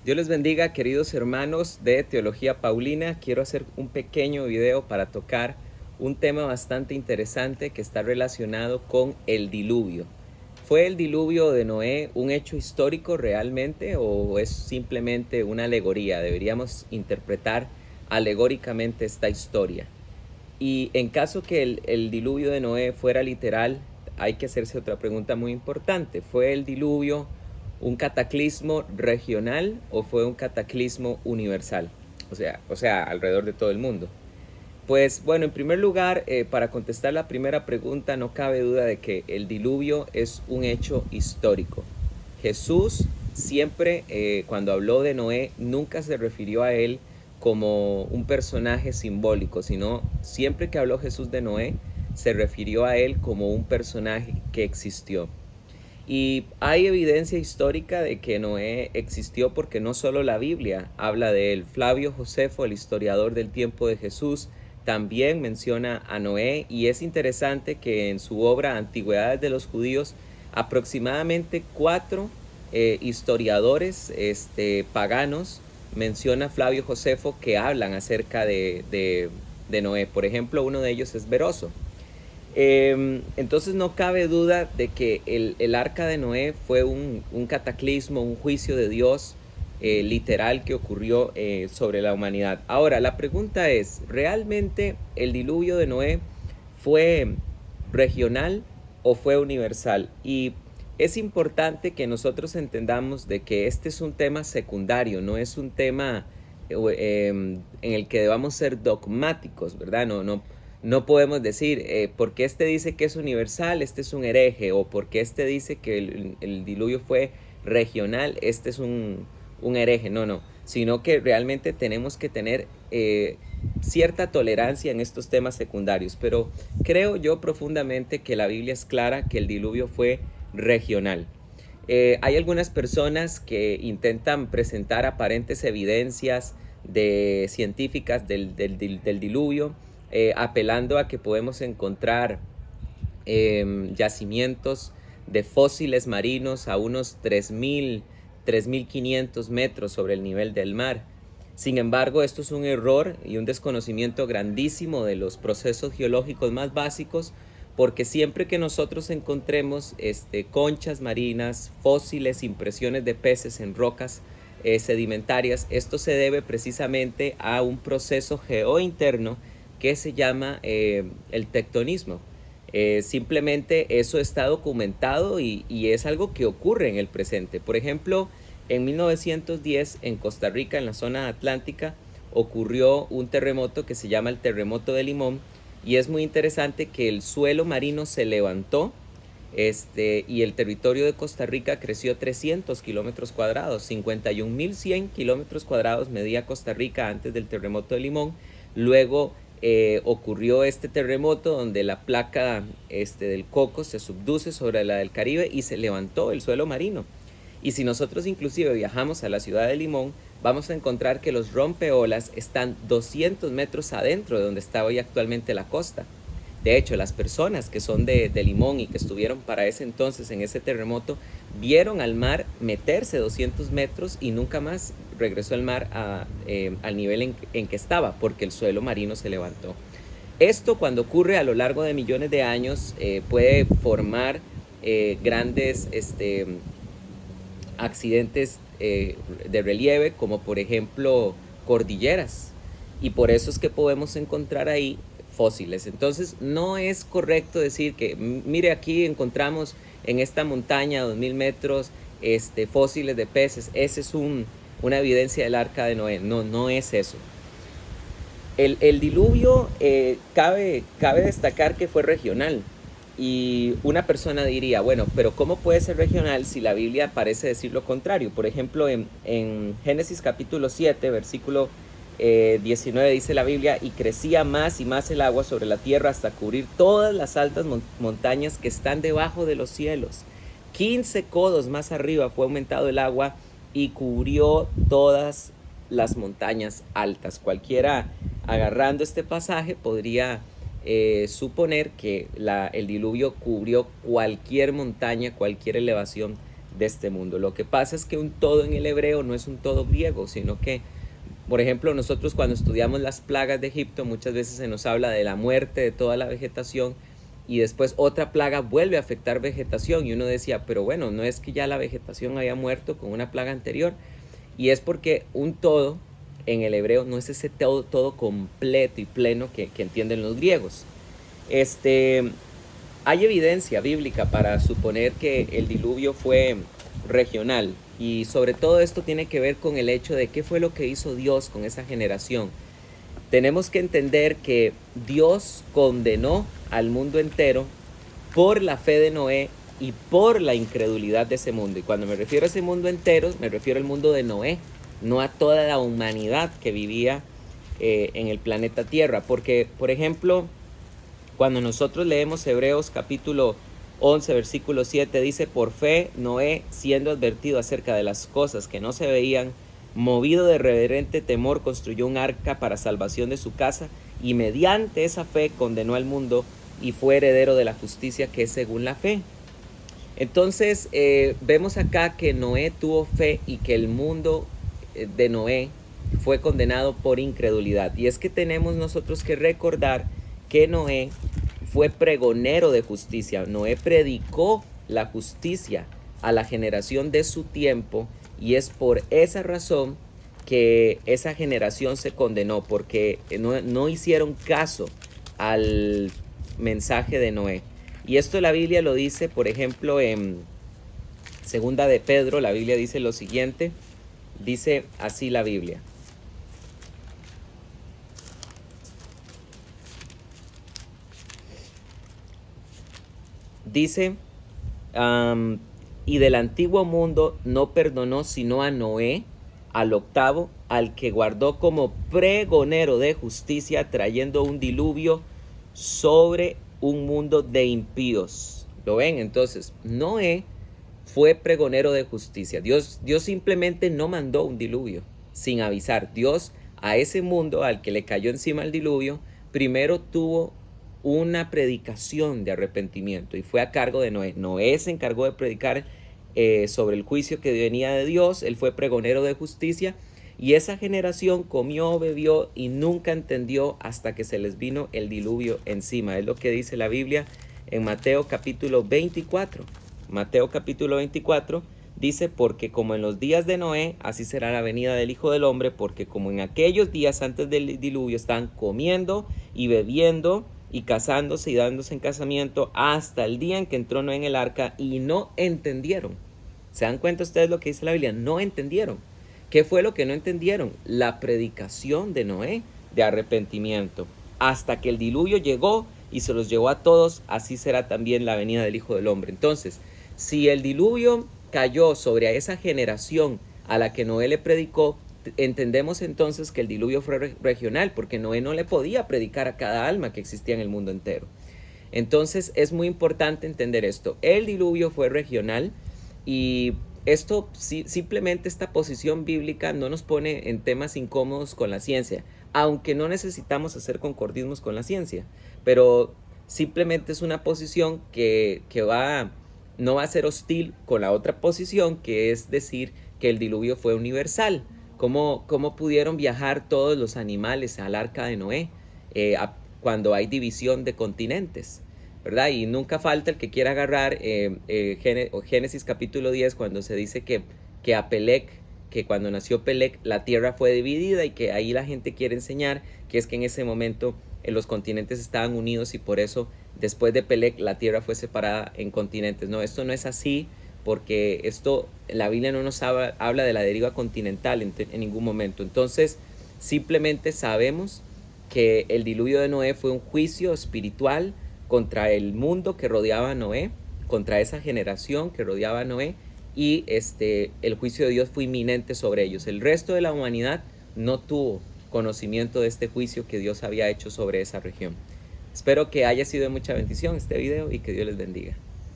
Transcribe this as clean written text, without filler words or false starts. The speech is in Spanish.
Dios les bendiga, queridos hermanos de Teología Paulina. Quiero hacer un pequeño video para tocar un tema bastante interesante que está relacionado con el diluvio. ¿Fue el diluvio de Noé un hecho histórico realmente o es simplemente una alegoría? Deberíamos interpretar alegóricamente esta historia. Y en caso que el diluvio de Noé fuera literal, hay que hacerse otra pregunta muy importante. ¿Fue el diluvio un cataclismo regional o fue un cataclismo universal? O sea, alrededor de todo el mundo. Pues bueno, en primer lugar, para contestar la primera pregunta, no cabe duda de que el diluvio es un hecho histórico. Jesús siempre, cuando habló de Noé, nunca se refirió a él como un personaje simbólico, sino siempre que habló Jesús de Noé, se refirió a él como un personaje que existió. Y hay evidencia histórica de que Noé existió porque no solo la Biblia habla de él. Flavio Josefo, el historiador del tiempo de Jesús, también menciona a Noé, y es interesante que en su obra Antigüedades de los Judíos aproximadamente 4 historiadores paganos menciona Flavio Josefo que hablan acerca de Noé. Por ejemplo, uno de ellos es Beroso. Entonces no cabe duda de que el arca de Noé fue un cataclismo, un juicio de Dios literal que ocurrió sobre la humanidad. Ahora, la pregunta es, ¿realmente el diluvio de Noé fue regional o fue universal? Y es importante que nosotros entendamos de que este es un tema secundario, no es un tema en el que debamos ser dogmáticos, ¿verdad? No podemos decir, porque este dice que es universal, este es un hereje, o porque este dice que el diluvio fue regional, este es un hereje. No, sino que realmente tenemos que tener cierta tolerancia en estos temas secundarios. Pero creo yo profundamente que la Biblia es clara que el diluvio fue regional. Hay algunas personas que intentan presentar aparentes evidencias científicas del diluvio, apelando a que podemos encontrar yacimientos de fósiles marinos a unos 3.500 metros sobre el nivel del mar. Sin embargo, esto es un error y un desconocimiento grandísimo de los procesos geológicos más básicos, porque siempre que nosotros encontremos conchas marinas, fósiles, impresiones de peces en rocas sedimentarias, esto se debe precisamente a un proceso geointerno que se llama el tectonismo. Simplemente eso está documentado y es algo que ocurre en el presente. Por ejemplo, en 1910 en Costa Rica, en la zona atlántica, ocurrió un terremoto que se llama el terremoto de Limón, y es muy interesante que el suelo marino se levantó y el territorio de Costa Rica creció 300 kilómetros cuadrados, 51.100 kilómetros cuadrados medía Costa Rica antes del terremoto de Limón. Luego ocurrió este terremoto donde la placa del Coco se subduce sobre la del Caribe y se levantó el suelo marino. Y si nosotros inclusive viajamos a la ciudad de Limón, vamos a encontrar que los rompeolas están 200 metros adentro de donde está hoy actualmente la costa. De hecho, las personas que son de Limón y que estuvieron para ese entonces en ese terremoto, vieron al mar meterse 200 metros y nunca más regresó el mar al nivel en que estaba, porque el suelo marino se levantó. Esto, cuando ocurre a lo largo de millones de años, puede formar grandes accidentes de relieve, como por ejemplo cordilleras, y por eso es que podemos encontrar ahí fósiles. Entonces no es correcto decir que mire, aquí encontramos en esta montaña a 2000 metros fósiles de peces, ese es una evidencia del arca de Noé. No es eso. El diluvio, cabe destacar que fue regional. Y una persona diría, bueno, pero ¿cómo puede ser regional si la Biblia parece decir lo contrario? Por ejemplo, en Génesis capítulo 7, versículo 19, dice la Biblia: y crecía más y más el agua sobre la tierra hasta cubrir todas las altas montañas que están debajo de los cielos. 15 codos más arriba fue aumentado el agua y cubrió todas las montañas altas. Cualquiera agarrando este pasaje podría suponer que el diluvio cubrió cualquier montaña, cualquier elevación de este mundo. Lo que pasa es que un todo en el hebreo no es un todo griego, sino que, por ejemplo, nosotros cuando estudiamos las plagas de Egipto, muchas veces se nos habla de la muerte de toda la vegetación y después otra plaga vuelve a afectar vegetación y uno decía, pero bueno, no es que ya la vegetación haya muerto con una plaga anterior, y es porque un todo en el hebreo no es ese todo completo y pleno que entienden los griegos. Hay evidencia bíblica para suponer que el diluvio fue regional, y sobre todo esto tiene que ver con el hecho de qué fue lo que hizo Dios con esa generación. Tenemos que entender que Dios condenó al mundo entero por la fe de Noé y por la incredulidad de ese mundo. Y cuando me refiero a ese mundo entero, me refiero al mundo de Noé, no a toda la humanidad que vivía en el planeta Tierra. Porque, por ejemplo, cuando nosotros leemos Hebreos capítulo 11, versículo 7, dice, por fe Noé, siendo advertido acerca de las cosas que no se veían, movido de reverente temor, construyó un arca para salvación de su casa, y mediante esa fe condenó al mundo y fue heredero de la justicia que es según la fe. Entonces vemos acá que Noé tuvo fe y que el mundo de Noé fue condenado por incredulidad. Y es que tenemos nosotros que recordar que Noé fue pregonero de justicia. Noé predicó la justicia a la generación de su tiempo, y es por esa razón que esa generación se condenó, porque no hicieron caso al mensaje de Noé. Y esto la Biblia lo dice, por ejemplo, en Segunda de Pedro, la Biblia dice lo siguiente, dice así la Biblia. Dice, y del antiguo mundo no perdonó sino a Noé, al octavo, al que guardó como pregonero de justicia, trayendo un diluvio sobre un mundo de impíos. ¿Lo ven? Entonces, Noé fue pregonero de justicia. Dios simplemente no mandó un diluvio sin avisar. Dios a ese mundo al que le cayó encima el diluvio, primero tuvo una predicación de arrepentimiento y fue a cargo de Noé. Noé se encargó de predicar sobre el juicio que venía de Dios. Él fue pregonero de justicia, y esa generación comió, bebió y nunca entendió hasta que se les vino el diluvio encima. Es lo que dice la Biblia en Mateo capítulo 24. Mateo capítulo 24 dice, porque como en los días de Noé, así será la venida del Hijo del Hombre, porque como en aquellos días antes del diluvio estaban comiendo y bebiendo y casándose y dándose en casamiento hasta el día en que entró Noé en el arca, y no entendieron. ¿Se dan cuenta ustedes lo que dice la Biblia? No entendieron. ¿Qué fue lo que no entendieron? La predicación de Noé de arrepentimiento. Hasta que el diluvio llegó y se los llevó a todos, así será también la venida del Hijo del Hombre. Entonces, si el diluvio cayó sobre esa generación a la que Noé le predicó, entendemos entonces que el diluvio fue regional, porque Noé no le podía predicar a cada alma que existía en el mundo entero. Entonces es muy importante entender esto. El diluvio fue regional, y esto simplemente, esta posición bíblica no nos pone en temas incómodos con la ciencia, aunque no necesitamos hacer concordismos con la ciencia, pero simplemente es una posición que no va a ser hostil con la otra posición, que es decir que el diluvio fue universal. ¿Cómo pudieron viajar todos los animales al arca de Noé cuando hay división de continentes? ¿Verdad? Y nunca falta el que quiera agarrar Génesis capítulo 10, cuando se dice que a Pelec, que cuando nació Pelec la tierra fue dividida, y que ahí la gente quiere enseñar que es que en ese momento los continentes estaban unidos, y por eso después de Pelec la tierra fue separada en continentes. No, esto no es así, porque la Biblia no nos habla de la deriva continental en ningún momento. Entonces simplemente sabemos que el diluvio de Noé fue un juicio espiritual contra el mundo que rodeaba a Noé, contra esa generación que rodeaba a Noé, y el juicio de Dios fue inminente sobre ellos. El resto de la humanidad no tuvo conocimiento de este juicio que Dios había hecho sobre esa región. Espero que haya sido de mucha bendición este video y que Dios les bendiga.